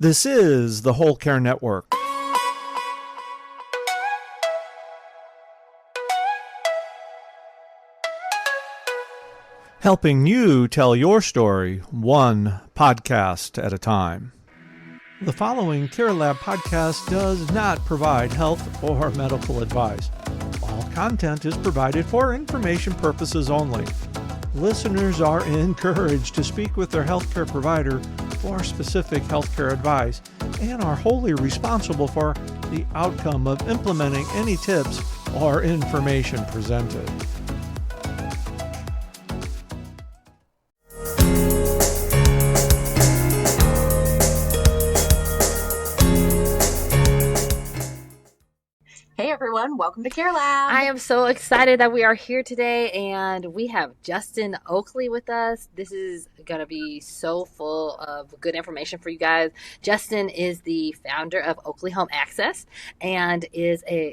This is the Whole Care Network. Helping you tell your story one podcast at a time. The following Care Lab podcast does not provide health or medical advice. All content is provided for information purposes only. Listeners are encouraged to speak with their healthcare provider for specific healthcare advice and are wholly responsible for the outcome of implementing any tips or information presented. Hey everyone, welcome to Care Lab. I am so excited that we are here today and we have Justin Oakley with us. This is going to be so full of good information for you guys. Justin is the founder of Oakley Home Access and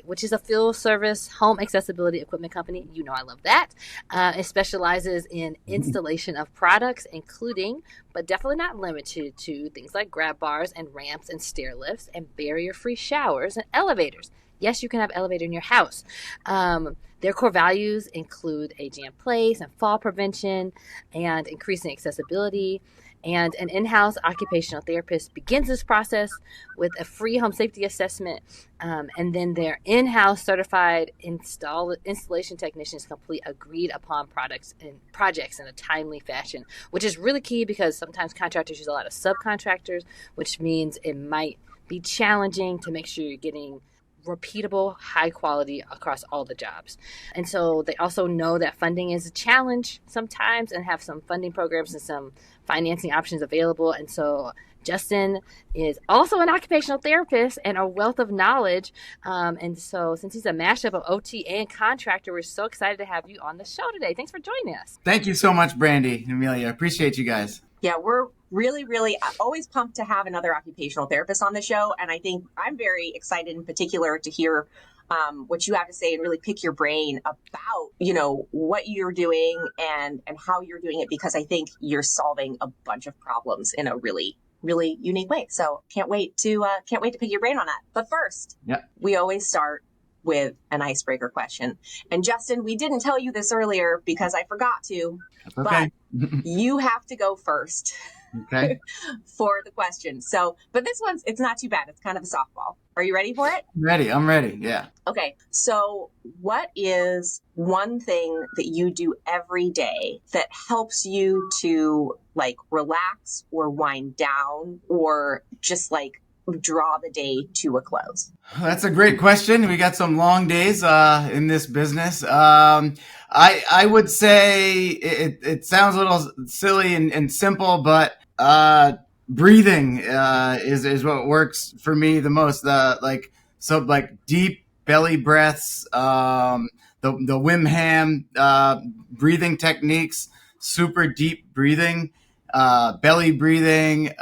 which is a field service home accessibility equipment company. You know I love that. It specializes in installation of products, including, but definitely not limited to, things like grab bars and ramps and stair lifts and barrier-free showers and elevators. Yes, you can have elevator in your house. Their core values include aging in place and fall prevention and increasing accessibility. And an in-house occupational therapist begins this process with a free home safety assessment. And then their in-house certified installation technicians complete agreed upon projects in a timely fashion, which is really key because sometimes contractors use a lot of subcontractors, which means it might be challenging to make sure you're getting repeatable, high quality across all the jobs. And so they also know that funding is a challenge sometimes and have some funding programs and some financing options available. And so Justin is also an occupational therapist and a wealth of knowledge. And so since he's a mashup of OT and contractor, we're so excited to have you on the show today. Thanks for joining us. Thank you so much, Brandy and Emilia. I appreciate you guys. Yeah, we're really always pumped to have another occupational therapist on the show. And I think I'm very excited in particular to hear what you have to say and really pick your brain about, what you're doing and how you're doing it, because I think you're solving a bunch of problems in a really unique way. So can't wait to pick your brain on that. But first, we always start with an icebreaker question. And Justin, we didn't tell you this earlier because I forgot to, okay. But you have to go first. Okay. For the question. But this one's, it's not too bad. It's kind of a softball. Are you ready for it? I'm ready. Yeah. Okay. So what is one thing that you do every day that helps you to relax or wind down or just draw the day to a close? That's a great question. We got some long days in this business. I would say it sounds a little silly and simple, but breathing is what works for me the most. Deep belly breaths, the Wim Ham breathing techniques, super deep breathing. Belly breathing,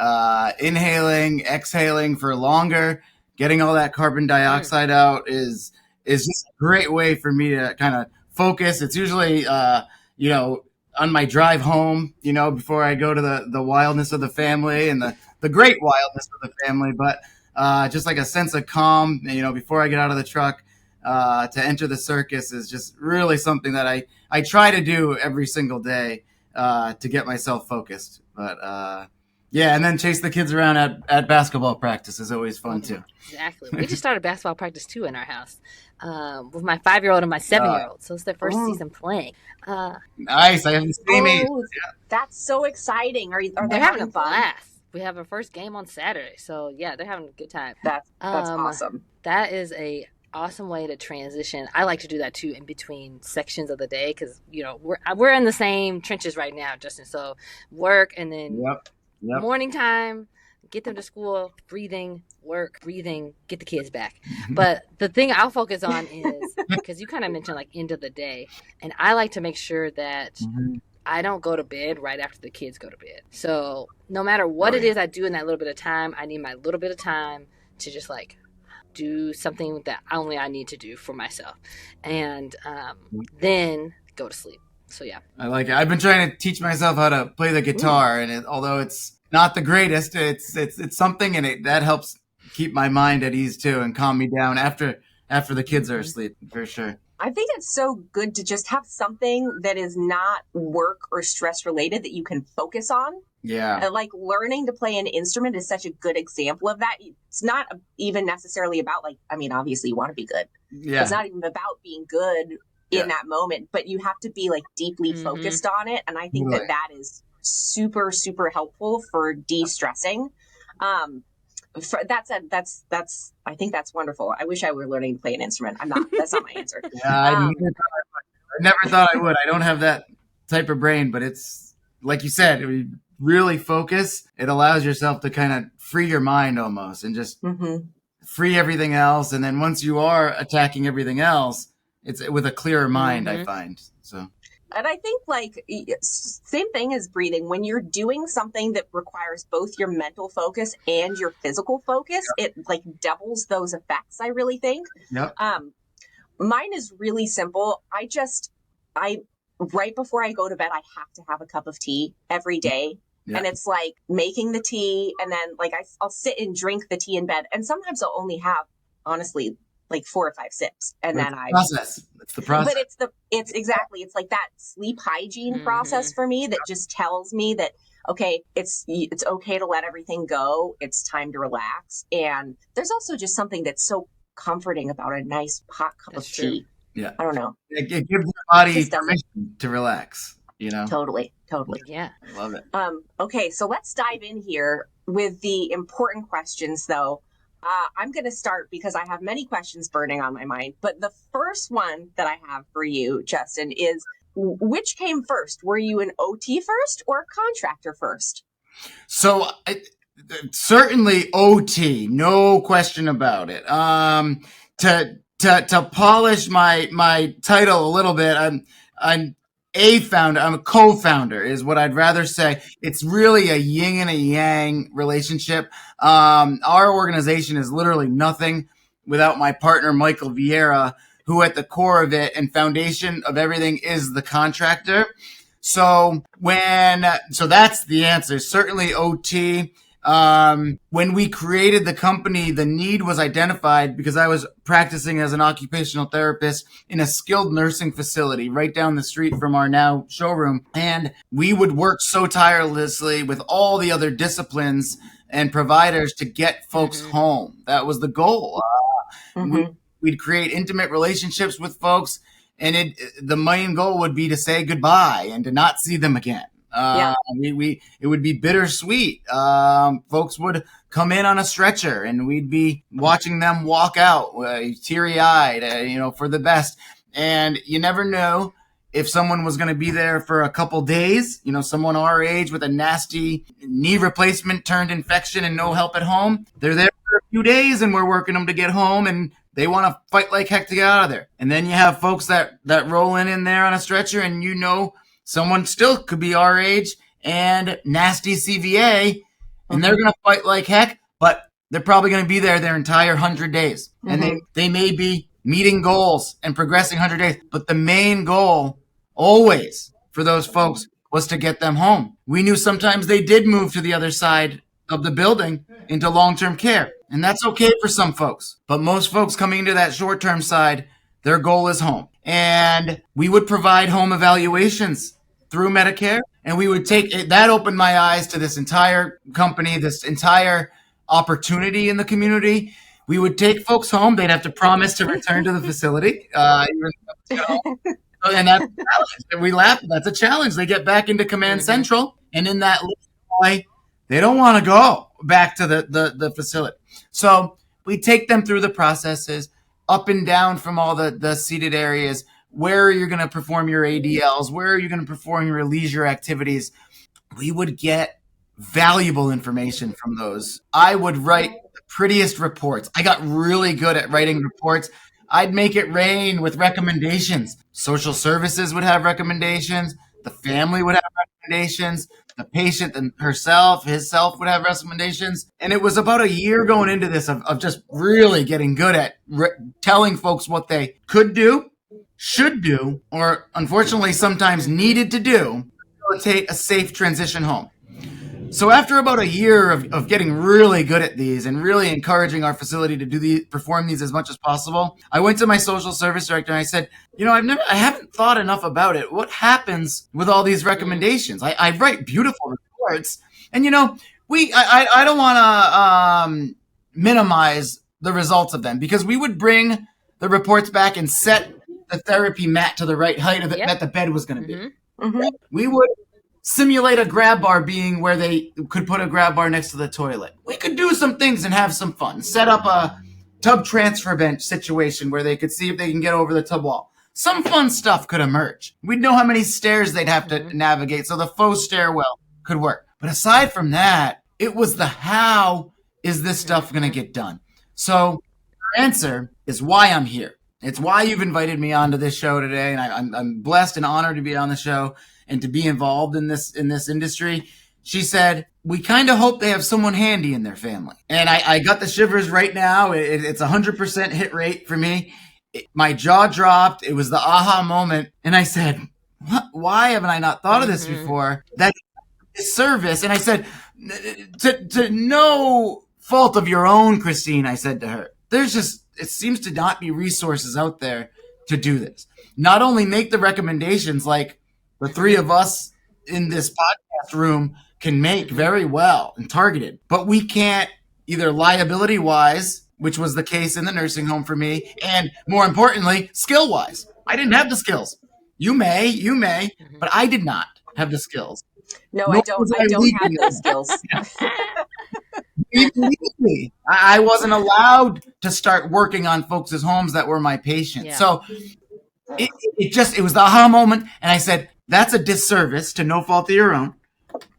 inhaling, exhaling for longer, getting all that carbon dioxide out is just a great way for me to kind of focus. It's usually, on my drive home, before I go to the wildness of the family and the great wildness of the family, but just like a sense of calm, before I get out of the truck to enter the circus is just really something that I try to do every single day. To get myself focused. But and then chase the kids around at basketball practice is always fun too. Exactly. We just started basketball practice too in our house with my 5-year-old and my 7-year-old. So it's their first season playing. Nice. I have the same age. Yeah. That's so exciting. Are they having a fun? blast? We have our first game on Saturday. So yeah, they're having a good time. That's awesome. That is a awesome way to transition. I like to do that too in between sections of the day because we're in the same trenches right now, Justin. So work and then morning time, get them to school, breathing, work, breathing, get the kids back. But the thing I'll focus on is because you kind of mentioned end of the day, and I like to make sure that I don't go to bed right after the kids go to bed. So no matter what it is I do in that little bit of time, I need my little bit of time to just do something that only I need to do for myself, and then go to sleep. So yeah, I like it. I've been trying to teach myself how to play the guitar, and although it's not the greatest. It's something, and that helps keep my mind at ease too and calm me down after the kids are asleep, for sure. I think it's so good to just have something that is not work or stress related that you can focus on. Yeah. Like learning to play an instrument is such a good example of that. It's not even necessarily about obviously you want to be good. Yeah. It's not even about being good in that moment, but you have to be like deeply focused on it. And I think that is super, super helpful for de-stressing. I think that's wonderful. I wish I were learning to play an instrument. I'm not. That's not my answer. I never thought I would. I don't have that type of brain, but it's like you said, if you really focus, it allows yourself to kind of free your mind almost and just free everything else. And then once you are attacking everything else, it's with a clearer mind, I find. So. And I think same thing as breathing. When you're doing something that requires both your mental focus and your physical focus, it like doubles those effects, I really think. Yep. Mine is really simple. I right before I go to bed, I have to have a cup of tea every day. Yeah. And it's like making the tea and then I'll sit and drink the tea in bed. And sometimes I'll only have, honestly, like 4 or 5 sips. And then It's the process. But it's like that sleep hygiene process for me that just tells me that, okay, it's okay to let everything go. It's time to relax. And there's also just something that's so comforting about a nice hot cup of tea. Yeah. I don't know. It gives your body permission to relax, Totally. Yeah. I love it. Okay, so let's dive in here with the important questions, though. I'm going to start because I have many questions burning on my mind. But the first one that I have for you, Justin, is which came first? Were you an OT first or a contractor first? So certainly OT, no question about it. To polish my title a little bit, I'm a founder. I'm a co-founder is what I'd rather say. It's really a yin and a yang relationship. Our organization is literally nothing without my partner, Michael Vieira, who at the core of it and foundation of everything is the contractor. So that's the answer. Certainly OT. When we created the company, the need was identified because I was practicing as an occupational therapist in a skilled nursing facility right down the street from our now showroom. And we would work so tirelessly with all the other disciplines and providers to get folks home. That was the goal. We'd create intimate relationships with folks, and the main goal would be to say goodbye and to not see them again. It would be bittersweet. Folks would come in on a stretcher and we'd be watching them walk out, teary-eyed, for the best. And you never know if someone was going to be there for a couple days, someone our age with a nasty knee replacement turned infection and no help at home. They're there for a few days and we're working them to get home and they want to fight like heck to get out of there. And then you have folks that roll in there on a stretcher and someone still could be our age and nasty CVA, and they're going to fight like heck, but they're probably going to be there their entire 100 days. And they may be meeting goals and progressing 100 days, but the main goal always for those folks was to get them home. We knew sometimes they did move to the other side of the building into long-term care, and that's okay for some folks. But most folks coming into that short-term side, their goal is home. And we would provide home evaluations through Medicare. And we would that opened my eyes to this entire company, this entire opportunity in the community. We would take folks home. They'd have to promise to return to the facility. And that's a challenge. And we laugh. That's a challenge. They get back into Command Central. And in that way, they don't want to go back to the facility. So we take them through the processes, up and down from all the seated areas. Where are you going to perform your ADLs? Where are you going to perform your leisure activities? We would get valuable information from those. I would write the prettiest reports. I got really good at writing reports. I'd make it rain with recommendations. Social services would have recommendations. The family would have recommendations. The patient and himself would have recommendations. And it was about a year going into this of just really getting good at telling folks what they could do, should do, or unfortunately sometimes needed to do to facilitate a safe transition home. So after about a year of getting really good at these and really encouraging our facility to perform these as much as possible, I went to my social service director and I said, I haven't thought enough about it. What happens with all these recommendations? I write beautiful reports, and I don't want to minimize the results of them, because we would bring the reports back and set the therapy mat to the right height that the bed was going to be. Mm-hmm. We would simulate a grab bar being where they could put a grab bar next to the toilet. We could do some things and have some fun. Set up a tub transfer bench situation where they could see if they can get over the tub wall. Some fun stuff could emerge. We'd know how many stairs they'd have to navigate, so the faux stairwell could work. But aside from that, it was the how is this stuff going to get done? So our answer is why I'm here. It's why you've invited me onto this show today, and I'm blessed and honored to be on the show and to be involved in this industry. She said, we kind of hope they have someone handy in their family. And I got the shivers right now. It's 100% hit rate for me. My jaw dropped. It was the aha moment. And I said, why haven't I not thought of this before? That's a service. And I said, to no fault of your own, Christine, I said to her, it seems to not be resources out there to do this. Not only make the recommendations like the three of us in this podcast room can make very well and targeted, but we can't, either liability wise, which was the case in the nursing home for me, and more importantly, skill wise. I didn't have the skills. You may, but I did not have the skills. No, I don't have those skills. Legally, I wasn't allowed to start working on folks' homes that were my patients. Yeah. So it was the aha moment. And I said, that's a disservice to no fault of your own.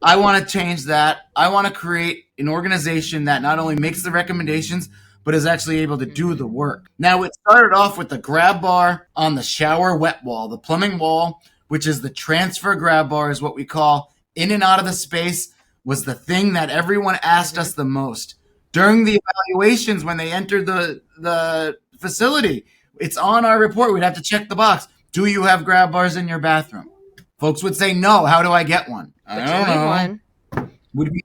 I want to change that. I want to create an organization that not only makes the recommendations, but is actually able to do the work. Now, it started off with the grab bar on the shower wet wall, the plumbing wall, which is the transfer grab bar, is what we call in and out of the space, was the thing that everyone asked us the most. During the evaluations, when they entered the facility, it's on our report. We'd have to check the box. Do you have grab bars in your bathroom? Folks would say, no. How do I get one? I don't know. One. Would be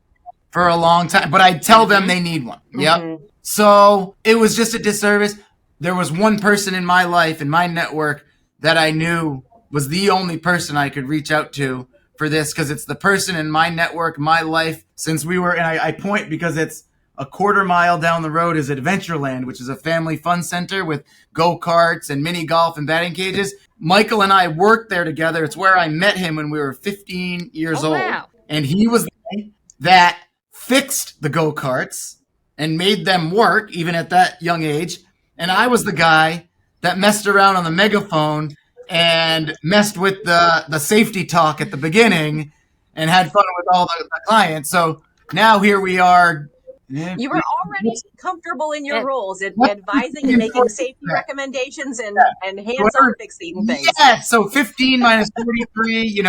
for a long time, but I'd tell them they need one. Yep. So it was just a disservice. There was one person in my life, in my network, that I knew was the only person I could reach out to for this, because it's the person in my network, my life, since we were, and I point because it's a quarter mile down the road is Adventureland, which is a family fun center with go-karts and mini golf and batting cages. Michael and I worked there together. It's where I met him when we were 15 years old. Wow. And he was the guy that fixed the go-karts and made them work even at that young age. And I was the guy that messed around on the megaphone and messed with the safety talk at the beginning and had fun with all the clients. So now here we are. You were already comfortable in your roles, advising and making safety recommendations and hands-on fixing things. Yeah, so 15 minus 43,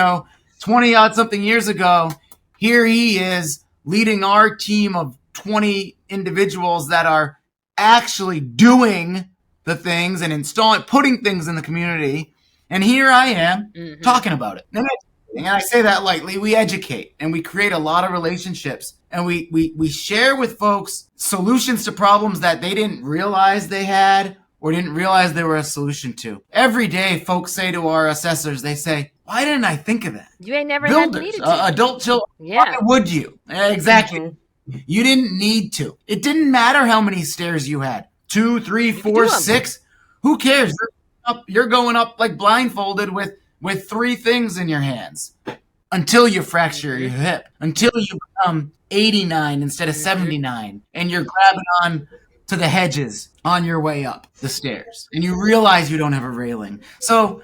20 odd something years ago, here he is leading our team of 20 individuals that are actually doing the things and putting things in the community. And here I am talking about it. And I say that lightly. We educate and we create a lot of relationships, and we share with folks solutions to problems that they didn't realize they had or didn't realize they were a solution to. Every day, folks say to our assessors, they say, why didn't I think of that? You ain't never Builders, needed to. Adult children, Yeah. why would you? Exactly. You didn't need to. It didn't matter how many stairs you had. 2, 3, 4, 6. Who cares? You're going up like blindfolded with 3 things in your hands until you fracture your hip, until you become 89 instead of 79, and you're grabbing on to the hedges on your way up the stairs, and you realize you don't have a railing. So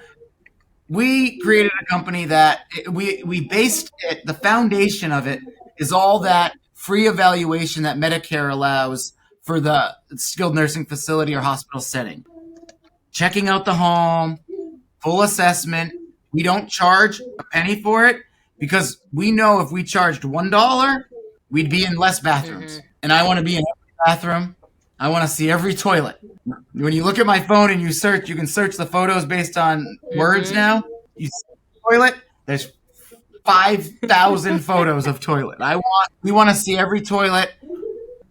we created a company that we based it, the foundation of it is all that free evaluation that Medicare allows for the skilled nursing facility or hospital setting. Checking out the home, full assessment. We don't charge a penny for it because we know if we charged $1, we'd be in less bathrooms. And I want to be in every bathroom. I want to see every toilet. When you look at my phone and you can search the photos based on words now. You see the toilet, there's 5,000 photos of toilet. We want to see every toilet.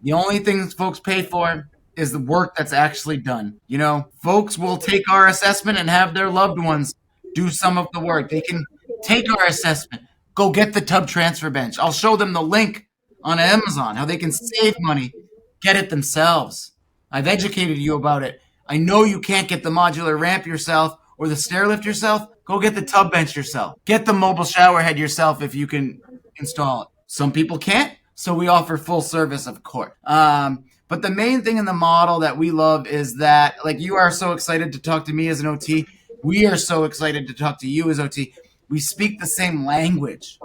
The only thing folks pay for is the work that's actually done. You know, folks will take our assessment and have their loved ones do some of the work. They can take our assessment, go get the tub transfer bench. I'll show them the link on Amazon, how they can save money, get it themselves. I've educated you about it. I know you can't get the modular ramp yourself or the stair lift yourself. Go get the tub bench yourself. Get the mobile shower head yourself if you can install it. Some people can't, so we offer full service, of course. But the main thing in the model that we love is that, like, you are so excited to talk to me as an OT. We are so excited to talk to you as OT. We speak the same language.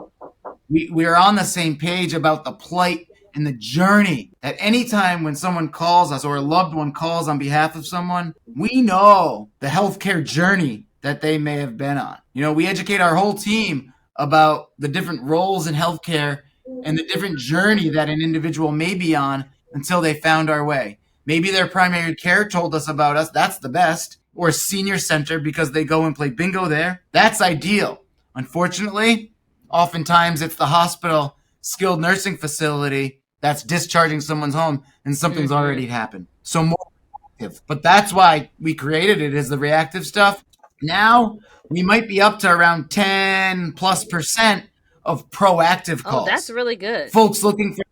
We are on the same page about the plight and the journey. That anytime when someone calls us or a loved one calls on behalf of someone, we know the healthcare journey that they may have been on. You know, we educate our whole team about the different roles in healthcare and the different journey that an individual may be on until they found our way. Maybe their primary care told us about us. That's the best. Or a senior center because they go and play bingo there. That's ideal. Unfortunately, oftentimes it's the hospital skilled nursing facility that's discharging someone's home and something's already happened. So more reactive. But that's why we created it, is the reactive stuff. Now we might be up to around 10+% of proactive calls. Oh, that's really good. Folks looking for,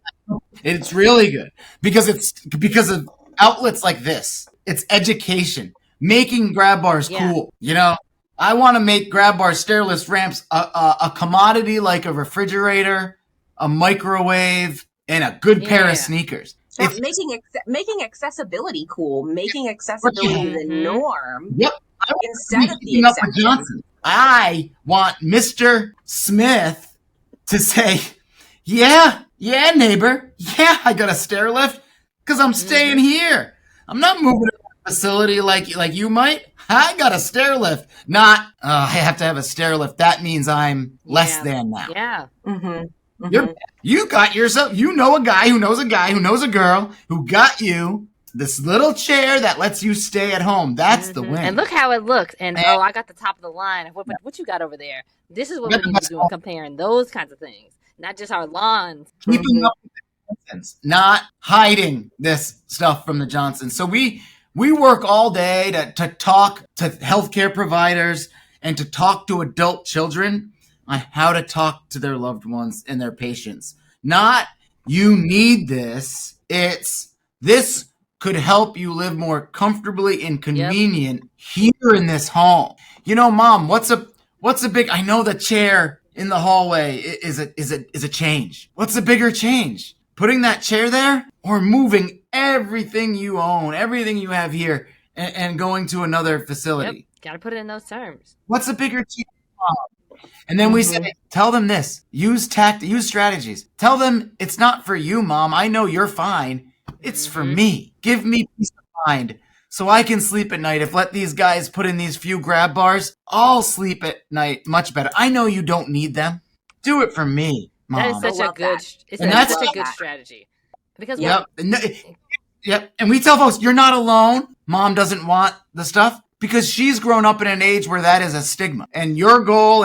it's really good because of outlets like this. It's education, making grab bars cool. You know, I want to make grab bar stairless ramps a commodity like a refrigerator, a microwave, and a good pair of sneakers. Well, making accessibility cool, making accessibility the norm. Yep. Instead of the exception. I want Mr. Smith to say, yeah, neighbor. Yeah, I got a stair lift because I'm staying here. I'm not moving to a facility like you might. I got a stair lift. Not, I have to have a stair lift. That means I'm less than now. Yeah. You got yourself, you know a guy who knows a girl who got you this little chair that lets you stay at home. That's the win. And look how it looks. And I got the top of the line. What you got over there? This is what we need to do, comparing those kinds of things, not just our lawns. Keeping up with the Johnsons, not hiding this stuff from the Johnsons. So we work all day to talk to healthcare providers and to talk to adult children on how to talk to their loved ones and their patients. Not, you need this. It's, this could help you live more comfortably and convenient here in this home. You know, Mom, what's a big, I know the chair in the hallway is a change. What's a bigger change? Putting that chair there or moving everything you own, everything you have here and going to another facility? Yep. Got to put it in those terms. What's a bigger change, Mom? And then we say, tell them this, use strategies. Tell them it's not for you, Mom. I know you're fine. It's for me. Give me peace of mind so I can sleep at night. If let these guys put in these few grab bars, I'll sleep at night much better. I know you don't need them. Do it for me, Mom. That is such a good, such a good strategy. Because Yep. And we tell folks, you're not alone. Mom doesn't want the stuff because she's grown up in an age where that is a stigma. And your goal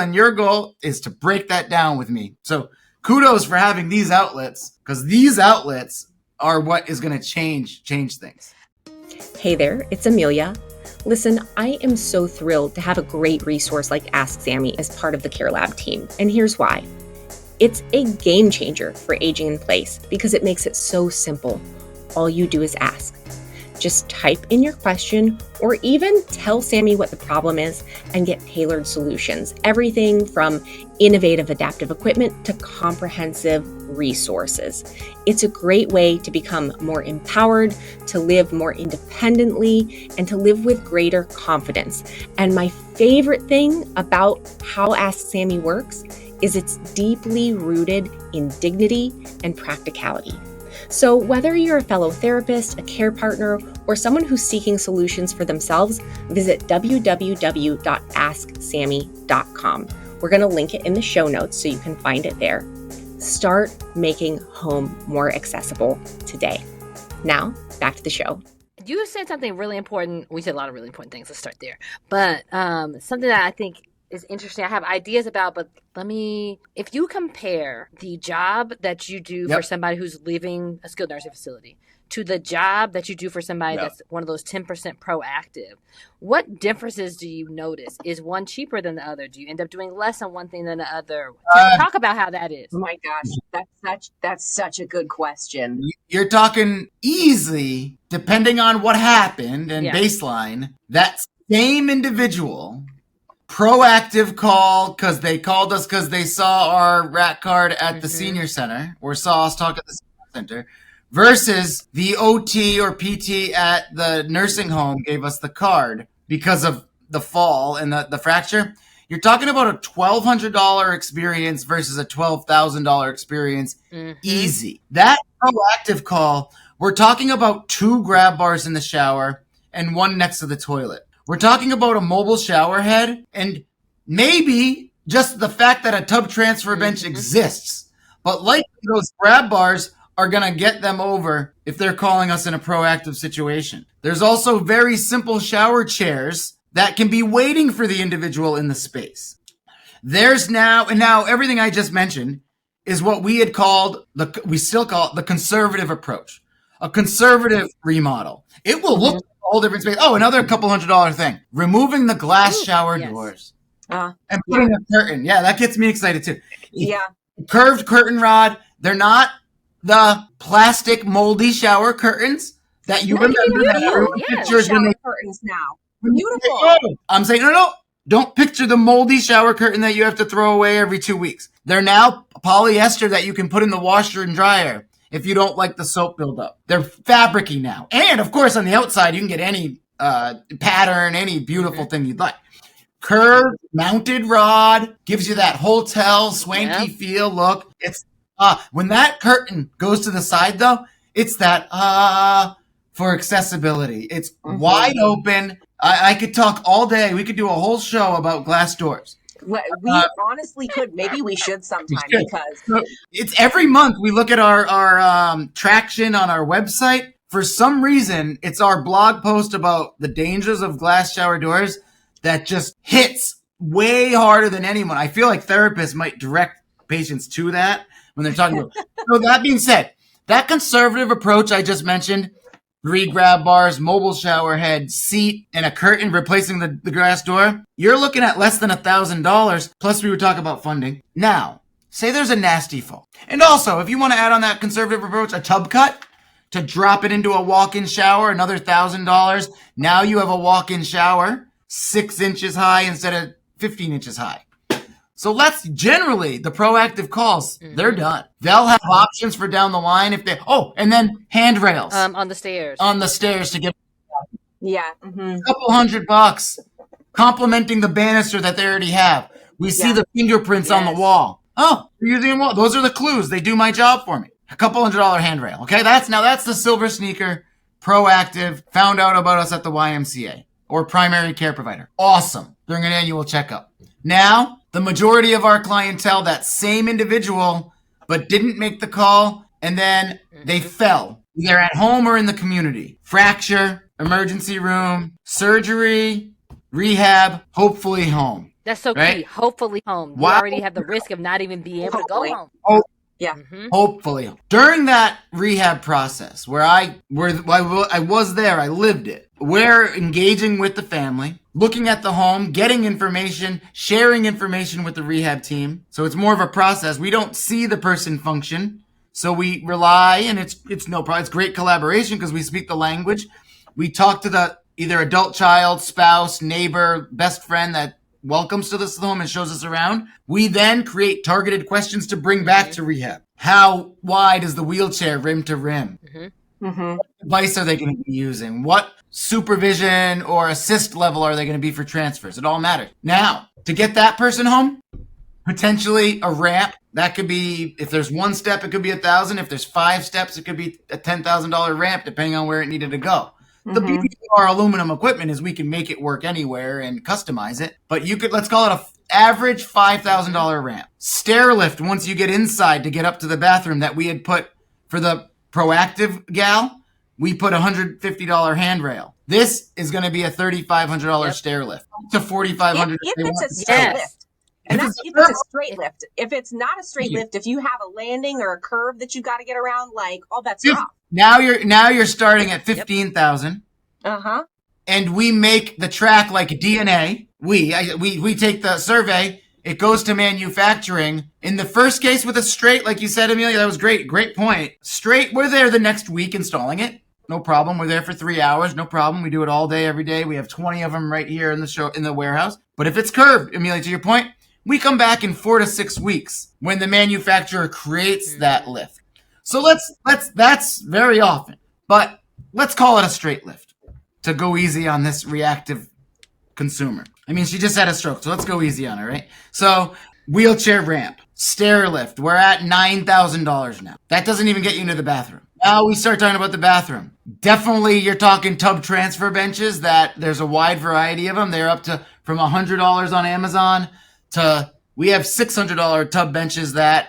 is to break that down with me. So kudos for having these outlets, because these outlets are what is going to change things. Hey there, it's Emilia. Listen, I am so thrilled to have a great resource like Ask Sammy as part of the Care Lab team, and here's why. It's a game changer for aging in place because it makes it so simple. All you do is ask. Just type in your question or even tell Sammy what the problem is and get tailored solutions. Everything from innovative adaptive equipment to comprehensive resources. It's a great way to become more empowered, to live more independently, and to live with greater confidence. And my favorite thing about how Ask Sammy works is it's deeply rooted in dignity and practicality. So whether you're a fellow therapist, a care partner, or someone who's seeking solutions for themselves, visit www.asksammy.com. We're going to link it in the show notes so you can find it there. Start making home more accessible today. Now, back to the show. You said something really important. We said a lot of really important things. Let's start there. But something that I think is interesting. I have ideas about, but if you compare the job that you do for somebody who's leaving a skilled nursing facility to the job that you do for somebody that's one of those 10% proactive, what differences do you notice? Is one cheaper than the other? Do you end up doing less on one thing than the other? Talk about how that is. Oh my gosh, that's such a good question. You're talking easy, depending on what happened and baseline, that same individual proactive call because they called us because they saw our rat card at the senior center or saw us talk at the senior center versus the OT or PT at the nursing home gave us the card because of the fall and the fracture. You're talking about a $1,200 experience versus a $12,000 experience. Easy. That proactive call, we're talking about 2 grab bars in the shower and 1 next to the toilet. We're talking about a mobile shower head and maybe just the fact that a tub transfer bench exists. But likely those grab bars are going to get them over if they're calling us in a proactive situation. There's also very simple shower chairs that can be waiting for the individual in the space. There's now everything I just mentioned is what we had called, we still call it the conservative approach, a conservative remodel. It will look a whole different space. Oh, another couple $100 thing, removing the glass shower doors and putting a curtain. Yeah, that gets me excited too. Yeah. Curved curtain rod. They're not the plastic moldy shower curtains that you remember that everyone pictures when they curtains now. Beautiful. I'm saying, no. Don't picture the moldy shower curtain that you have to throw away every 2 weeks. They're now polyester that you can put in the washer and dryer if you don't like the soap buildup. They're fabricy now. And, of course, on the outside, you can get any pattern, any beautiful thing you'd like. Curved, mounted rod gives you that hotel swanky feel look. It's when that curtain goes to the side, though, it's that for accessibility. It's wide open. I could talk all day. We could do a whole show about glass doors. We honestly could. Maybe we should sometime because it's every month we look at our traction on our website. For some reason, it's our blog post about the dangers of glass shower doors that just hits way harder than anyone. I feel like therapists might direct patients to that when they're talking about. So that being said, that conservative approach I just mentioned, 3 grab bars, mobile shower head, seat, and a curtain replacing the glass door, you're looking at less than $1,000. Plus, we would talk about funding. Now, say there's a nasty fall. And also, if you want to add on that conservative approach, a tub cut to drop it into a walk-in shower, another $1,000. Now you have a walk-in shower 6 inches high instead of 15 inches high. So generally, the proactive calls, they're done. They'll have options for down the line if they, and then handrails. On the stairs. On the stairs to get a couple $100, complimenting the banister that they already have. We see the fingerprints on the wall. Oh, you're using a wall. Those are the clues. They do my job for me. A couple $100 handrail. Okay, that's the silver sneaker, proactive, found out about us at the YMCA or primary care provider. Awesome. During an annual checkup. Now, the majority of our clientele, that same individual, but didn't make the call, and then they fell. Either at home or in the community. Fracture, emergency room, surgery, rehab, hopefully home. That's so key. Hopefully home. You already have the risk of not even being able to go home. Hopefully. During that rehab process where I was there, I lived it. We're engaging with the family, looking at the home, getting information, sharing information with the rehab team. So it's more of a process. We don't see the person function. So we rely, and it's no problem. It's great collaboration because we speak the language. We talk to the either adult child, spouse, neighbor, best friend that welcomes to this home and shows us around. We then create targeted questions to bring back to rehab. How wide is the wheelchair rim to rim? What device are they going to be using? What supervision or assist level are they going to be for transfers? It all matters. Now, to get that person home, potentially a ramp. That could be, if there's 1 step, it could be $1,000. If there's 5 steps, it could be a $10,000 ramp, depending on where it needed to go. The beauty of our aluminum equipment is we can make it work anywhere and customize it. But you could, let's call it a average $5,000 ramp. Stair lift once you get inside to get up to the bathroom that we had put for the proactive gal. We put $150 handrail. This is going to be a $3,500 stair lift to $4,500 if it's a straight Yes. lift. And that's if it's a straight lift. If it's not a straight lift, if you have a landing or a curve that you got to get around, like all bets are off. Now you're starting at 15,000. And we make the track like DNA. We take the survey. It goes to manufacturing. In the first case with a straight, like you said, Emilia, that was great. Great point. Straight, we're there the next week installing it. No problem. We're there for 3 hours. No problem. We do it all day, every day. We have 20 of them right here in the warehouse. But if it's curved, Emilia, to your point, we come back in 4 to 6 weeks when the manufacturer creates that lift. So that's very often. But let's call it a straight lift to go easy on this reactive consumer. I mean, she just had a stroke, so let's go easy on her, right? So wheelchair ramp, stair lift, we're at $9,000 now. That doesn't even get you into the bathroom. Now we start talking about the bathroom. Definitely you're talking tub transfer benches that there's a wide variety of them. They're up to from $100 on Amazon to we have $600 tub benches that,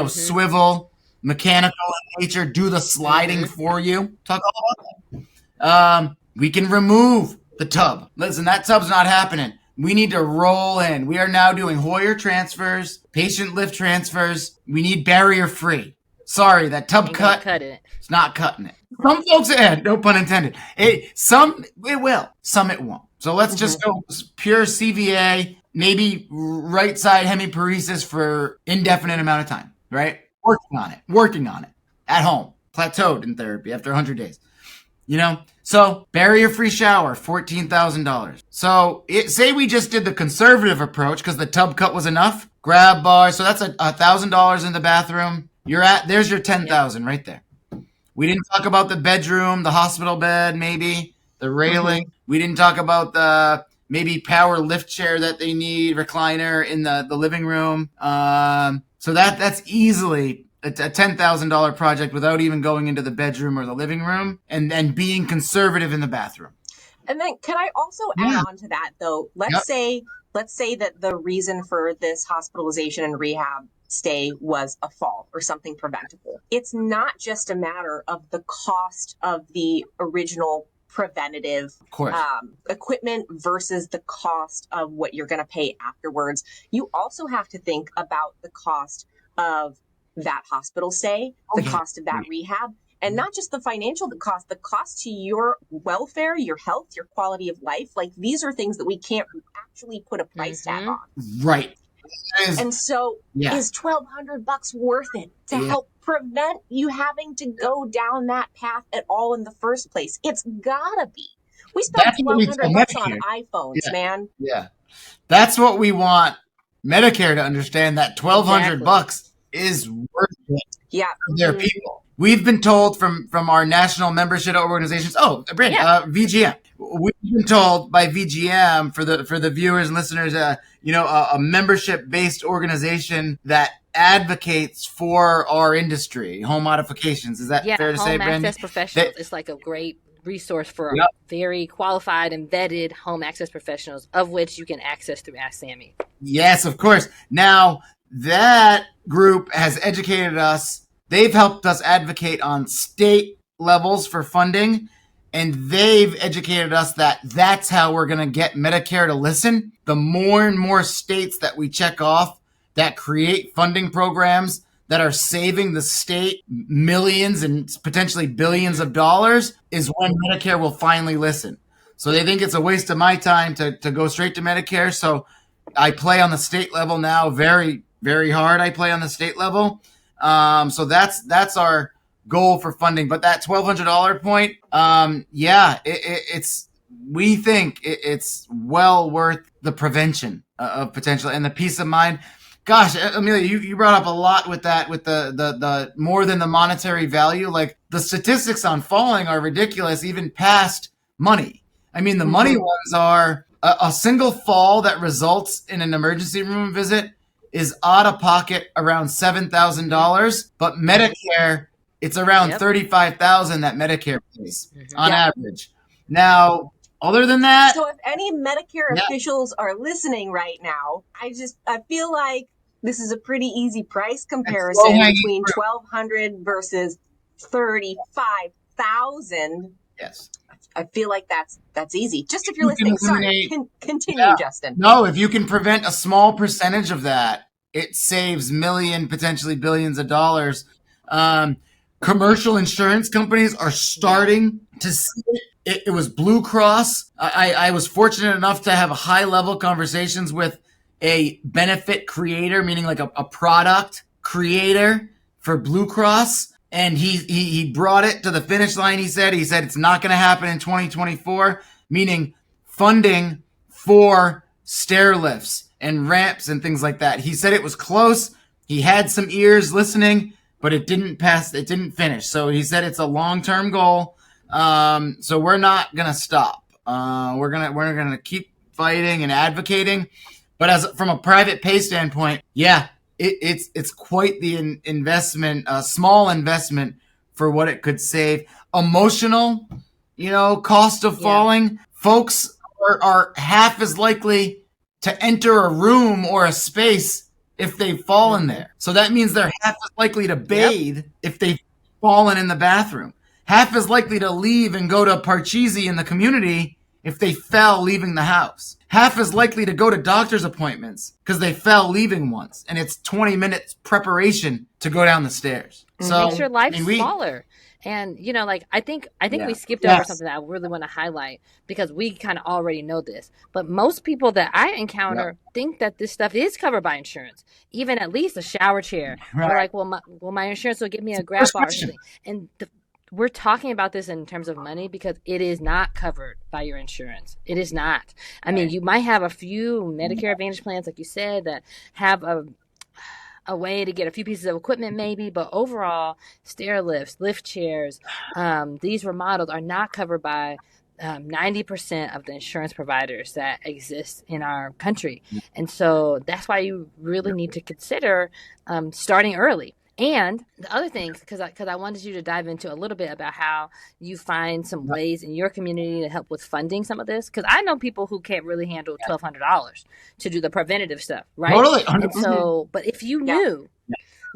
swivel, mechanical in nature, do the sliding for you. Talk all about that. We can remove the tub. Listen, that tub's not happening. We need to roll in. We are now doing Hoyer transfers, patient lift transfers. We need barrier free. Sorry, that tub cut it. It's not cutting it. Some folks, no pun intended. Some it will, some it won't. So let's just go pure CVA, maybe right side hemiparesis for indefinite amount of time, right? Working on it at home, plateaued in therapy after 100 days. So barrier-free shower, $14,000. So say we just did the conservative approach because the tub cut was enough. Grab bar, so that's $1,000 in the bathroom. There's your $10,000 right there. We didn't talk about the bedroom, the hospital bed, maybe the railing. We didn't talk about the maybe power lift chair that they need, recliner in the living room. So that's easily a $10,000 project without even going into the bedroom or the living room and being conservative in the bathroom. And then can I also add on to that though? Let's say that the reason for this hospitalization and rehab stay was a fall or something preventable. It's not just a matter of the cost of the original preventative equipment versus the cost of what you're going to pay afterwards. You also have to think about the cost of that hospital stay, the cost of that rehab, and not just the financial, the cost to your welfare, your health, your quality of life. Like these are things that we can't actually put a price tag on. Right. And so is $1,200 worth it to help prevent you having to go down that path at all in the first place? It's gotta be. We spent $1,200 on iPhones, man. Yeah. That's what we want Medicare to understand, that $1,200 is worth it for their people. We've been told from our national membership organizations, Brandy, VGM. We've been told by VGM for the viewers and listeners, a membership-based organization that advocates for our industry, home modifications. Is that fair to say, Brandy? Home access professionals is like a great resource for very qualified and vetted home access professionals, of which you can access through Ask Sammy. Yes, of course. Now, that group has educated us. They've helped us advocate on state levels for funding, and they've educated us that that's how we're going to get Medicare to listen. The more and more states that we check off that create funding programs that are saving the state millions and potentially billions of dollars is when Medicare will finally listen. So they think it's a waste of my time to go straight to Medicare. So I play on the state level now very, very hard. I play on the state level. So that's our goal for funding. But that $1,200 point, we think it's well worth the prevention of potential and the peace of mind. Gosh, Emilia, you brought up a lot with that, with the more than the monetary value. Like the statistics on falling are ridiculous, even past money. I mean, the money ones are a single fall that results in an emergency room visit is out of pocket around $7,000, but Medicare, it's around $35,000 that Medicare pays on average. Now, other than that, so if any Medicare officials are listening right now, I feel like this is a pretty easy price comparison between $1,200 versus $35,000. Yes. I feel like that's easy. Just if you're You can listening, sorry, eliminate- continue, Yeah. Justin. No, if you can prevent a small percentage of that, it saves millions, potentially billions of dollars. Commercial insurance companies are starting to see it. It was Blue Cross. I was fortunate enough to have high level conversations with a benefit creator, meaning like a product creator for Blue Cross. And he brought it to the finish line. He said it's not going to happen in 2024, meaning funding for stair lifts and ramps and things like that. He said it was close. He had some ears listening, but it didn't pass. It didn't finish. So he said it's a long-term goal. So we're not going to stop. We're going to keep fighting and advocating. But from a private pay standpoint, yeah, it's quite the investment, a small investment for what it could save. Emotional, cost of falling. Folks are half as likely to enter a room or a space if they've fallen there. So that means they're half as likely to bathe if they've fallen in the bathroom. Half as likely to leave and go to Parcheesi in the community if they fell leaving the house. Half as likely to go to doctor's appointments because they fell leaving once, and it's 20 minutes preparation to go down the stairs. So makes your life smaller. And I think we skipped over something that I really want to highlight, because we kind of already know this. But most people that I encounter think that this stuff is covered by insurance, even at least a shower chair. Right. They're like, well, my insurance will give me a grab bar or something. And we're talking about this in terms of money because it is not covered by your insurance. It is not. I mean, you might have a few Medicare Advantage plans, like you said, that have a way to get a few pieces of equipment maybe, but overall, stair lifts, lift chairs, these remodels are not covered by 90% of the insurance providers that exist in our country. And so that's why you really need to consider starting early. And the other things, because I wanted you to dive into a little bit about how you find some ways in your community to help with funding some of this. Because I know people who can't really handle $1,200 to do the preventative stuff, right? Totally. And so, but if you knew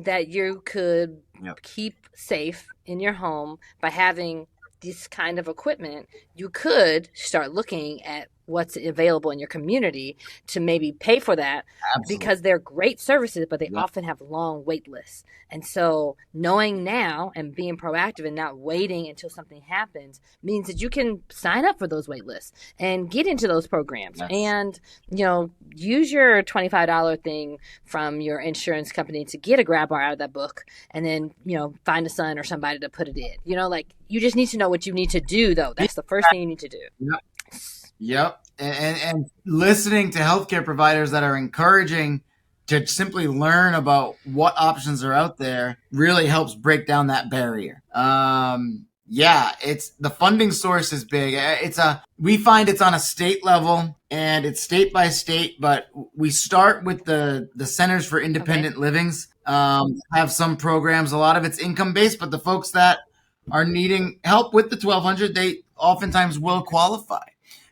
that you could keep safe in your home by having this kind of equipment, you could start looking at what's available in your community to maybe pay for that. Absolutely. Because they're great services, but they often have long wait lists. And so knowing now and being proactive and not waiting until something happens means that you can sign up for those wait lists and get into those programs and, use your $25 thing from your insurance company to get a grab bar out of that book, and then, find a son or somebody to put it in. You just need to know what you need to do, though. That's the first thing you need to do. Yep. And listening to healthcare providers that are encouraging to simply learn about what options are out there really helps break down that barrier. It's the funding source is big. We find it's on a state level and it's state by state, but we start with the Centers for Independent Livings, have some programs. A lot of it's income based, but the folks that are needing help with the 1,200, they oftentimes will qualify.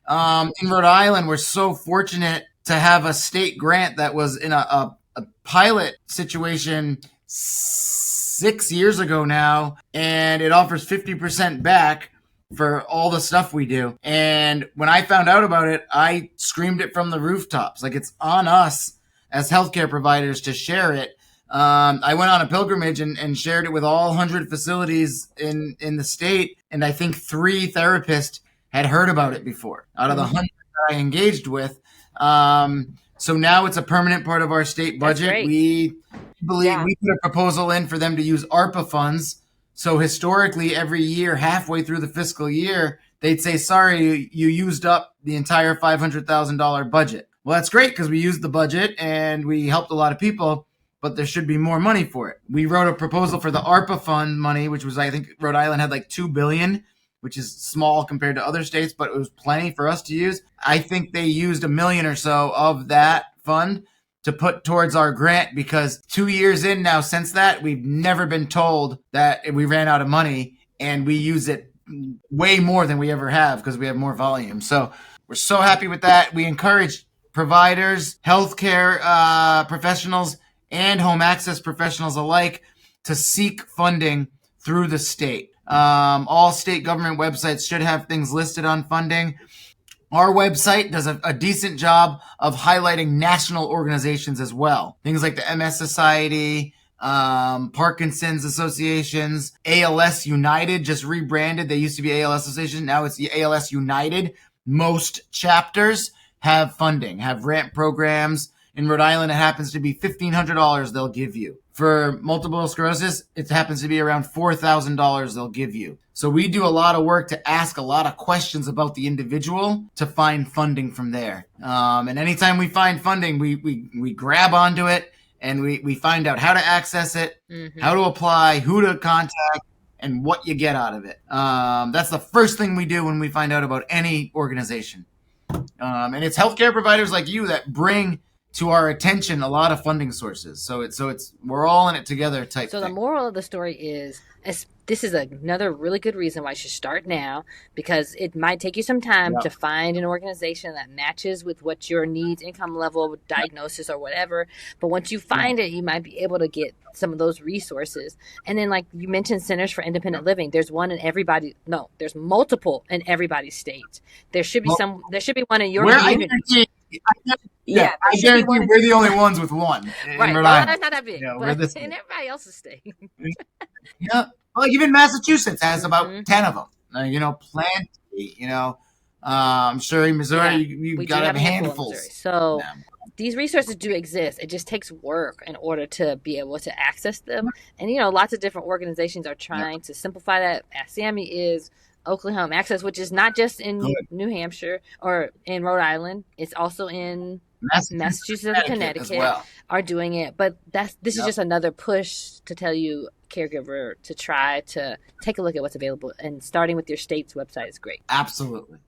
In Rhode Island, we're so fortunate to have a state grant that was in a pilot situation 6 years ago now, and it offers 50% back for all the stuff we do. And when I found out about it, I screamed it from the rooftops. Like, it's on us as healthcare providers to share it. I went on a pilgrimage and shared it with all 100 facilities in the state, and I think 3 therapists had heard about it before out of the 100 that I engaged with. So now it's a permanent part of our state budget. We believe we put a proposal in for them to use ARPA funds. So historically, every year, halfway through the fiscal year, they'd say, sorry, you used up the entire $500,000 budget. Well, that's great because we used the budget and we helped a lot of people, but there should be more money for it. We wrote a proposal for the ARPA fund money, which was, I think Rhode Island had like $2 billion, which is small compared to other states, but it was plenty for us to use. I think they used $1 million or so of that fund to put towards our grant, because 2 years in now since that, we've never been told that we ran out of money, and we use it way more than we ever have because we have more volume. So we're so happy with that. We encourage providers, healthcare professionals, and home access professionals alike to seek funding through the state. All state government websites should have things listed on funding. Our website does a decent job of highlighting national organizations as well. Things like the MS Society, Parkinson's associations, ALS United just rebranded. They used to be ALS Association. Now it's the ALS United. Most chapters have funding, have grant programs. In Rhode Island, it happens to be $1,500 they'll give you. For multiple sclerosis, it happens to be around $4,000 they'll give you. So we do a lot of work to ask a lot of questions about the individual to find funding from there. And anytime we find funding, we grab onto it and we find out how to access it, how to apply, who to contact, and what you get out of it. That's the first thing we do when we find out about any organization. And it's healthcare providers like you that bring to our attention a lot of funding sources. So it's we're all in it together type So thing. the moral of the story is this is another really good reason why you should start now, because it might take you some time to find an organization that matches with what your needs, income level, diagnosis, or whatever. But once you find it, you might be able to get some of those resources. And then, like you mentioned, Centers for Independent Living. There's one in there's multiple in everybody's state. There should be there should be one in your community. I guarantee we're the only ones with one. Right. Well, that's not that big. Yeah, but in everybody else's state. Yeah. Well, even Massachusetts has about 10 of them. Plenty. I'm sure in Missouri you've got to have handfuls. So these resources do exist. It just takes work in order to be able to access them. And, lots of different organizations are trying to simplify that. As Sammy is Oakley Home Access, which is not just in New Hampshire or in Rhode Island. It's also in Massachusetts and Connecticut are doing it. But this is just another push to tell you, caregiver, to try to take a look at what's available. And starting with your state's website is great. Absolutely.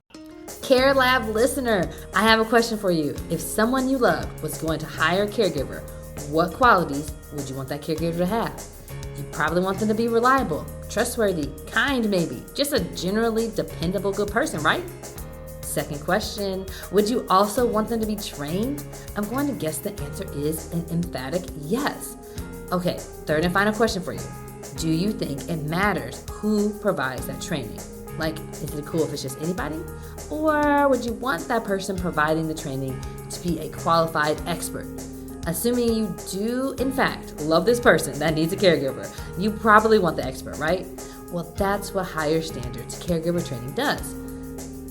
Care Lab listener, I have a question for you. If someone you love was going to hire a caregiver, what qualities would you want that caregiver to have? You probably want them to be reliable, trustworthy, kind maybe, just a generally dependable good person, right? Second question, would you also want them to be trained? I'm going to guess the answer is an emphatic yes. Okay, third and final question for you. Do you think it matters who provides that training? Like, is it cool if it's just anybody? Or would you want that person providing the training to be a qualified expert? Assuming you do, in fact, love this person that needs a caregiver, you probably want the expert, right? Well, that's what Higher Standards Caregiver Training does.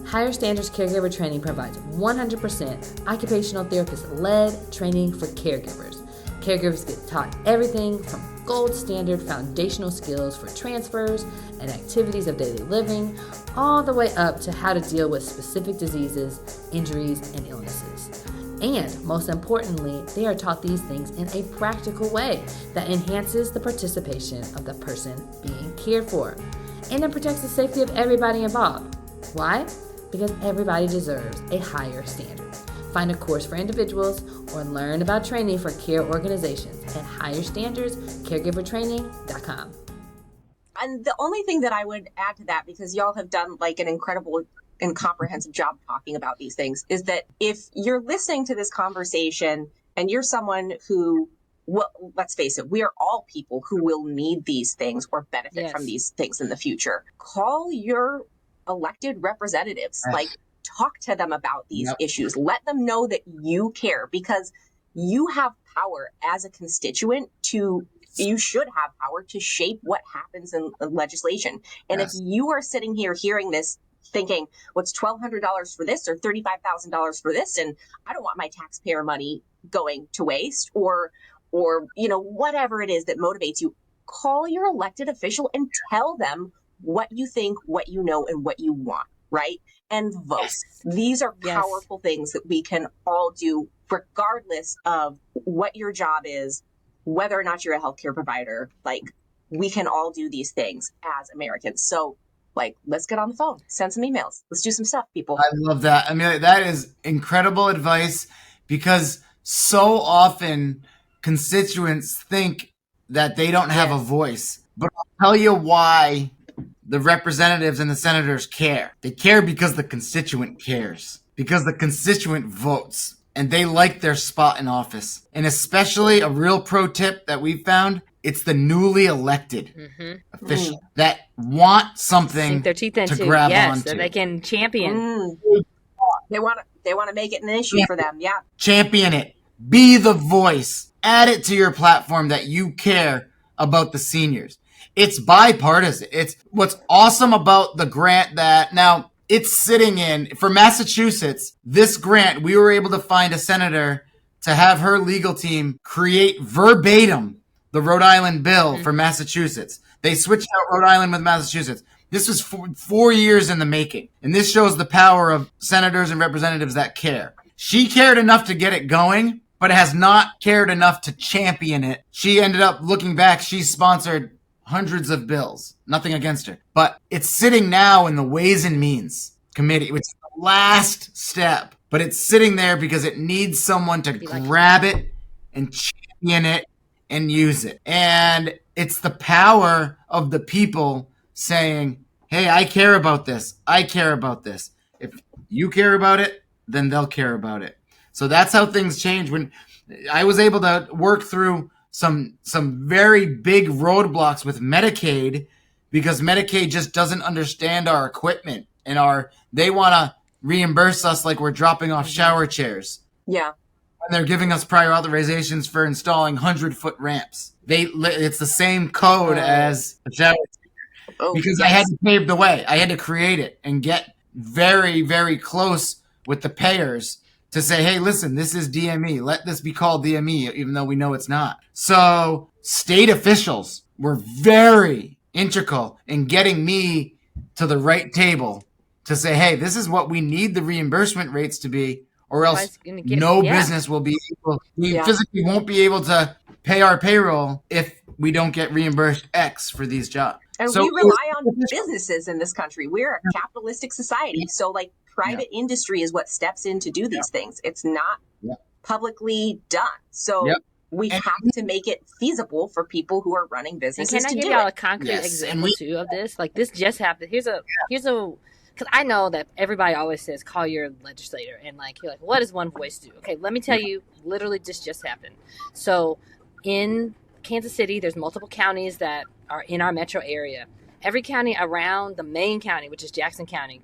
Higher Standards Caregiver Training provides 100% occupational therapist-led training for caregivers. Caregivers get taught everything from gold standard foundational skills for transfers and activities of daily living, all the way up to how to deal with specific diseases, injuries, and illnesses. And most importantly, they are taught these things in a practical way that enhances the participation of the person being cared for. And it protects the safety of everybody involved. Why? Because everybody deserves a higher standard. Find a course for individuals or learn about training for care organizations at higherstandardscaregivertraining.com. And the only thing that I would add to that, because y'all have done like an incredible and comprehensive job talking about these things, is that if you're listening to this conversation and you're someone who, well, let's face it, we are all people who will need these things or benefit from these things in the future. Call your elected representatives, talk to them about these issues. Let them know that you care, because you have power as a constituent you should have power to shape what happens in legislation. And if you are sitting here hearing this thinking, what's $1,200 for this or $35,000 for this, and I don't want my taxpayer money going to waste, or whatever it is that motivates you, call your elected official and tell them what you think, what you know, and what you want, right? And vote. These are powerful things that we can all do regardless of what your job is, whether or not you're a healthcare provider. We can all do these things as Americans. So let's get on the phone, send some emails. Let's do some stuff, people. I love that. I mean, that is incredible advice, because so often constituents think that they don't have a voice. But I'll tell you why the representatives and the senators care. They care because the constituent cares, because the constituent votes, and they like their spot in office. And especially a real pro tip that we've found It's the newly elected official that want something Sink their teeth into, to grab yes, onto. so they can champion. They want to make it an issue for them. Yeah. Champion it. Be the voice. Add it to your platform that you care about the seniors. It's bipartisan. It's what's awesome about the grant that now it's sitting in for Massachusetts. This grant, we were able to find a senator to have her legal team create verbatim the Rhode Island bill for Massachusetts. They switched out Rhode Island with Massachusetts. This was 4 years in the making. And this shows the power of senators and representatives that care. She cared enough to get it going, but has not cared enough to champion it. She ended up looking back. She sponsored hundreds of bills. Nothing against her. But it's sitting now in the Ways and Means Committee, which is the last step. But it's sitting there because it needs someone to grab it and champion it and use it. And it's the power of the people saying, hey, I care about this. I care about this. If you care about it, then they'll care about it. So that's how things change. When I was able to work through some very big roadblocks with Medicaid, because Medicaid just doesn't understand our equipment and they want to reimburse us like we're dropping off shower chairs. Yeah. And they're giving us prior authorizations for installing 100-foot ramps. It's the same code as a shower chair. Because I had to pave the way. I had to create it and get very, very close with the payers to say, hey, listen, this is DME. Let this be called DME, even though we know it's not. So state officials were very integral in getting me to the right table to say, hey, this is what we need the reimbursement rates to be, or else business will be able, we physically won't be able to pay our payroll if we don't get reimbursed X for these jobs. And we rely on businesses in this country. We're a capitalistic society. So like private industry is what steps in to do these things. It's not publicly done. So we have to make it feasible for people who are running businesses to do it. Can I give y'all a concrete example too of this? Like this just happened. Here's a because I know that everybody always says call your legislator and like you're like, what does one voice do? Okay, let me tell you, literally this just happened. So in Kansas City, there's multiple counties that are in our metro area. Every county around the main county, which is Jackson County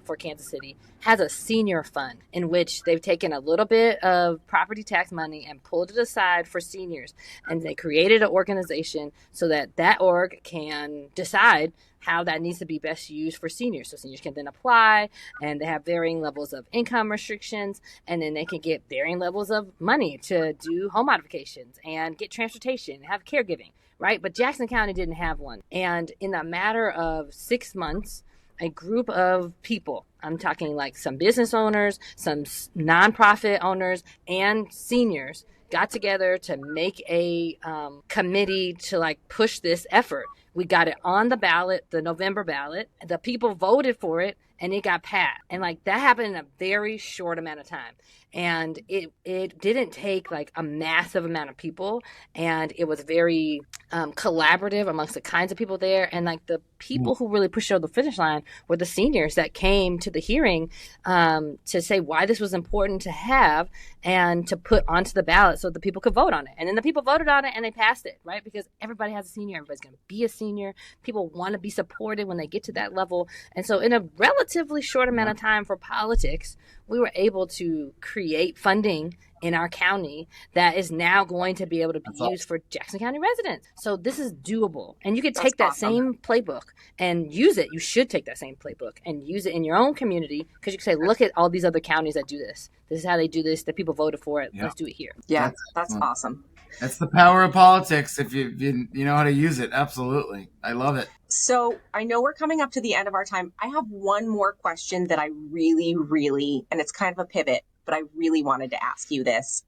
for Kansas City, has a senior fund in which they've taken a little bit of property tax money and pulled it aside for seniors. And they created an organization so that org can decide how that needs to be best used for seniors. So seniors can then apply, and they have varying levels of income restrictions, and then they can get varying levels of money to do home modifications and get transportation, have caregiving, right? But Jackson County didn't have one. And in a matter of 6 months, a group of people, I'm talking like some business owners, some nonprofit owners, and seniors, got together to make a committee to like push this effort. We got it on the ballot, the November ballot. The people voted for it, and it got passed. And like that happened in a very short amount of time. And it didn't take like a massive amount of people, and it was very collaborative amongst the kinds of people there. And like the people who really pushed it over the finish line were the seniors that came to the hearing to say why this was important to have and to put onto the ballot so the people could vote on it. And then the people voted on it and they passed it, right? Because everybody has a senior, everybody's going to be a senior. People want to be supported when they get to that level. And so in a relatively short amount of time for politics, we were able to create funding in our county that is now going to be able to be used for Jackson County residents. So this is doable. And you could take that same playbook and use it. You should take that same playbook and use it in your own community, because you can say, look at all these other counties that do this. This is how they do this. The people voted for it. Let's do it here. Yeah, that's awesome. That's the power of politics if you know how to use it. Absolutely. I love it. So I know we're coming up to the end of our time. I have one more question that I really, and it's kind of a pivot, but I really wanted to ask you this,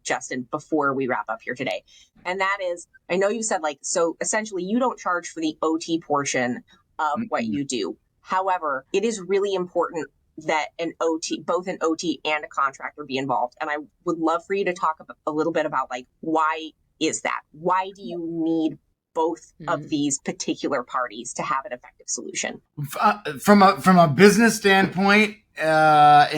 Justin, before we wrap up here today. And that is, I know you said so essentially you don't charge for the OT portion of what you do. However, it is really important that both an OT and a contractor be involved. And I would love for you to talk a little bit about why is that? Why do you need both of these particular parties to have an effective solution? From a business standpoint, in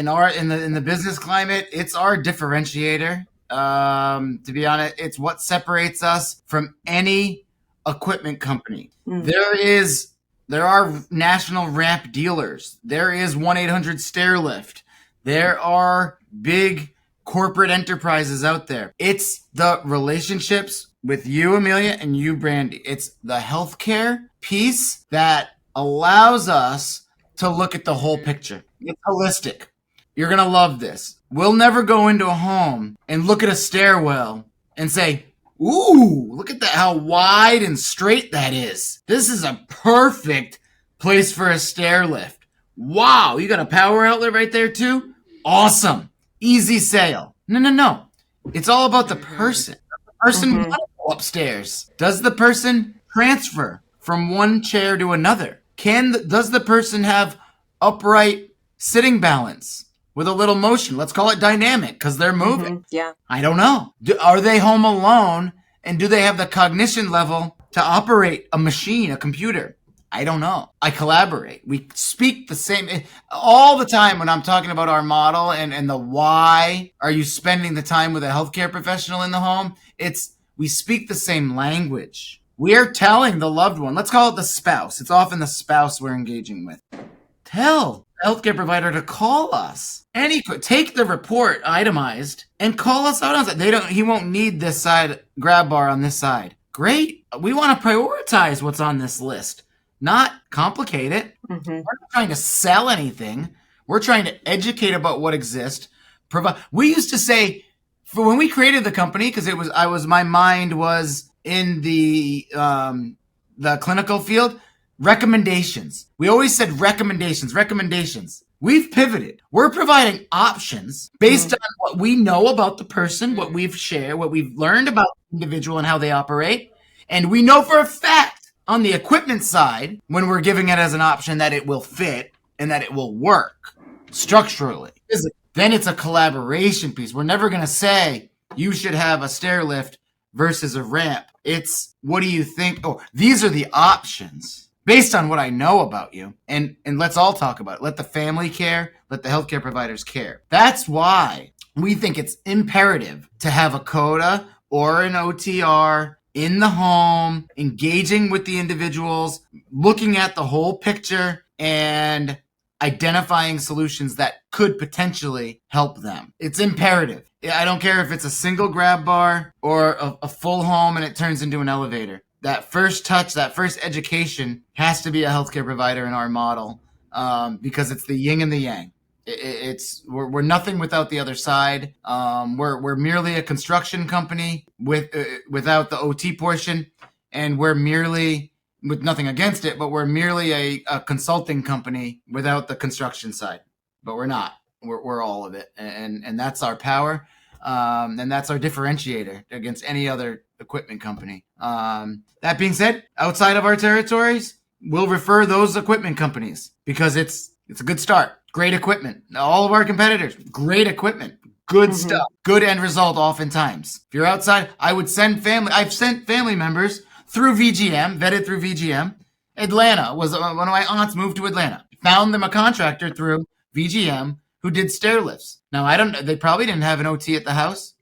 the business climate, it's our differentiator. To be honest, it's what separates us from any equipment company. There are national ramp dealers. There is 1-800-STAIRLIFT. There are big corporate enterprises out there. It's the relationships with you, Emilia, and you, Brandy. It's the healthcare piece that allows us to look at the whole picture. It's holistic. You're going to love this. We'll never go into a home and look at a stairwell and say, ooh, look at that, how wide and straight that is. This is a perfect place for a stair lift. Wow, you got a power outlet right there too? Awesome. Easy sale. No. It's all about the person. Does the person want to go upstairs? Does the person transfer from one chair to another? Does the person have upright sitting balance with a little motion? Let's call it dynamic because they're moving. Yeah. I don't know. Are they home alone and do they have the cognition level to operate a machine, a computer? I don't know. I collaborate. We speak the same all the time when I'm talking about our model and the why are you spending the time with a healthcare professional in the home? We speak the same language. We are telling the loved one, let's call it the spouse. It's often the spouse we're engaging with. Tell the healthcare provider to call us. Take the report itemized and call us out on it. He won't need this side grab bar on this side. Great. We want to prioritize what's on this list, not complicate it. We're not trying to sell anything. We're trying to educate about what exists. We used to say, for when we created the company, because my mind was in the clinical field, recommendations. We always said recommendations. We've pivoted. We're providing options based on what we know about the person, what we've shared, what we've learned about the individual and how they operate. And we know for a fact on the equipment side, when we're giving it as an option, that it will fit and that it will work structurally. Then it's a collaboration piece. We're never going to say you should have a stair lift versus a ramp. It's what do you think? Oh, these are the options based on what I know about you. And let's all talk about it. Let the family care. Let the healthcare providers care. That's why we think it's imperative to have a CODA or an OTR in the home, engaging with the individuals, looking at the whole picture and identifying solutions that could potentially help them. It's imperative. I don't care if it's a single grab bar or a full home and it turns into an elevator. That first touch, that first education has to be a healthcare provider in our model because it's the yin and the yang. We're nothing without the other side. We're merely a construction company without the OT portion, and we're merely, with nothing against it, but we're merely a consulting company without the construction side. But we're not. We're all of it, and that's our power, and that's our differentiator against any other equipment company. That being said, outside of our territories, we'll refer those equipment companies because it's a good start. Great equipment. All of our competitors, great equipment, good stuff, good end result oftentimes. If you're outside, I've sent family members through VGM, vetted through VGM. Atlanta was one of my aunts moved to Atlanta. Found them a contractor through VGM who did stair lifts. Now, they probably didn't have an OT at the house.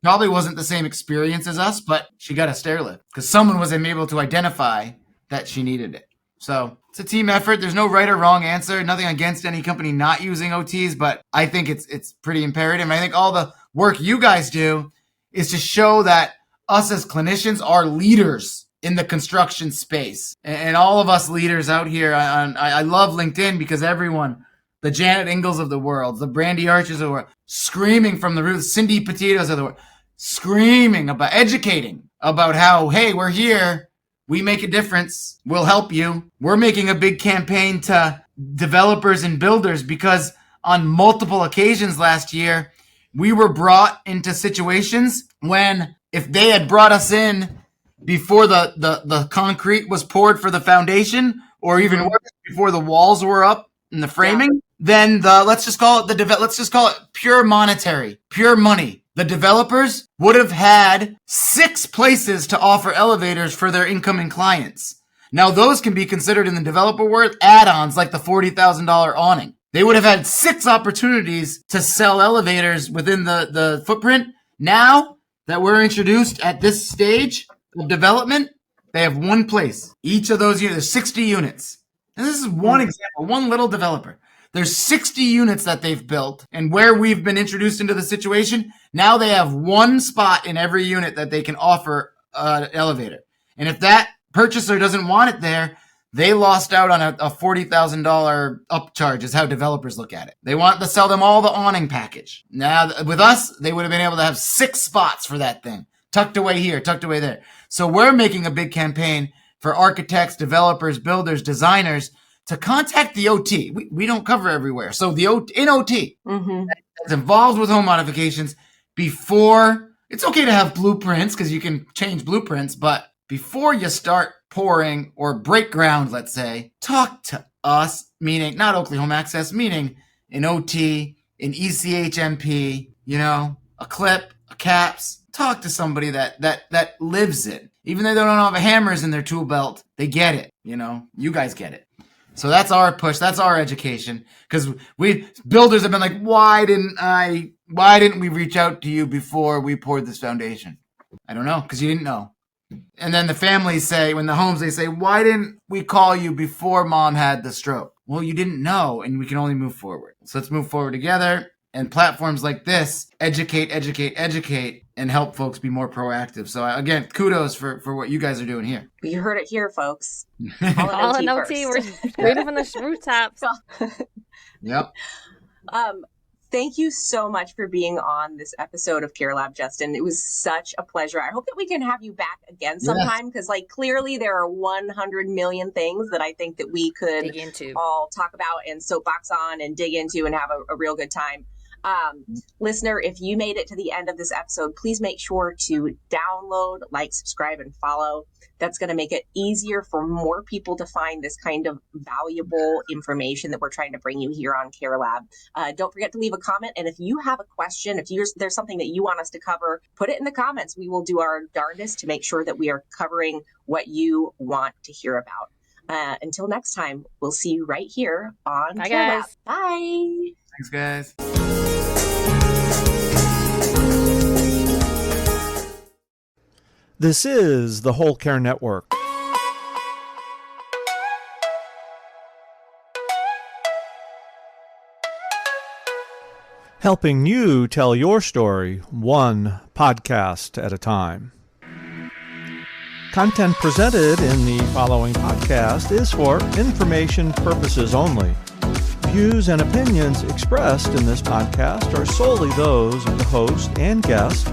Probably wasn't the same experience as us, but she got a stair lift because someone was able to identify that she needed it. So it's a team effort. There's no right or wrong answer. Nothing against any company not using OTs, but I think it's pretty imperative. And I think all the work you guys do is to show that us as clinicians are leaders in the construction space. And all of us leaders out here, I love LinkedIn because everyone, the Janet Ingalls of the world, the Brandy Arches of the world, screaming from the roof, Cindy Petitos of the world, screaming about, educating about how, hey, we're here. We make a difference. We'll help you. We're making a big campaign to developers and builders because on multiple occasions last year, we were brought into situations when if they had brought us in before the concrete was poured for the foundation or even worse, before the walls were up and the framing, then let's just call it pure monetary, pure money. The developers would have had 6 places to offer elevators for their incoming clients. Now, those can be considered in the developer world add-ons like the $40,000 awning. They would have had 6 opportunities to sell elevators within the footprint. Now that we're introduced at this stage of development, they have one place. Each of those units, there's 60 units. And this is one example, one little developer. There's 60 units that they've built, and where we've been introduced into the situation, now they have one spot in every unit that they can offer an elevator. And if that purchaser doesn't want it there, they lost out on a $40,000 upcharge is how developers look at it. They want to sell them all the awning package. Now, with us, they would have been able to have 6 spots for that thing, tucked away here, tucked away there. So we're making a big campaign for architects, developers, builders, designers to contact the OT. We don't cover everywhere. So the OT that's involved with home modifications before, it's okay to have blueprints because you can change blueprints, but before you start pouring or break ground, let's say, talk to us, meaning not Oakley Home Access, meaning an OT, an ECHMP, a clip, a caps. Talk to somebody that lives it. Even though they don't have hammers in their tool belt, they get it. You guys get it. So that's our push. That's our education. Because builders have been like, why didn't we reach out to you before we poured this foundation? I don't know, because you didn't know. And then the families say, when the homes, they say, why didn't we call you before mom had the stroke? Well, you didn't know, and we can only move forward. So let's move forward together. And platforms like this educate, and help folks be more proactive. So again, kudos for what you guys are doing here. You heard it here, folks. All in OT. We're screaming from the rooftops. Yep. Thank you so much for being on this episode of Care Lab, Justin. It was such a pleasure. I hope that we can have you back again sometime because, clearly there are 100 million things that I think that we could dig into, all talk about and soapbox on and dig into and have a real good time. Listener, if you made it to the end of this episode, please make sure to download, subscribe, and follow. That's going to make it easier for more people to find this kind of valuable information that we're trying to bring you here on Care Lab. Don't forget to leave a comment. And if you have a question, if there's something that you want us to cover, put it in the comments. We will do our darndest to make sure that we are covering what you want to hear about. Until next time, we'll see you right here on Care Lab. Bye. Thanks, guys. This is the Whole Care Network. Helping you tell your story one podcast at a time. Content presented in the following podcast is for information purposes only. Views and opinions expressed in this podcast are solely those of the host and guest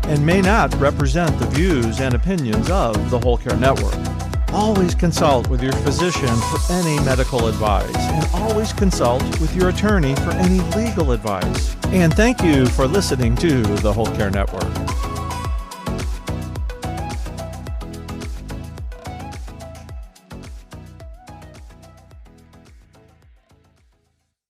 and may not represent the views and opinions of the Whole Care Network. Always consult with your physician for any medical advice and always consult with your attorney for any legal advice. And thank you for listening to the Whole Care Network.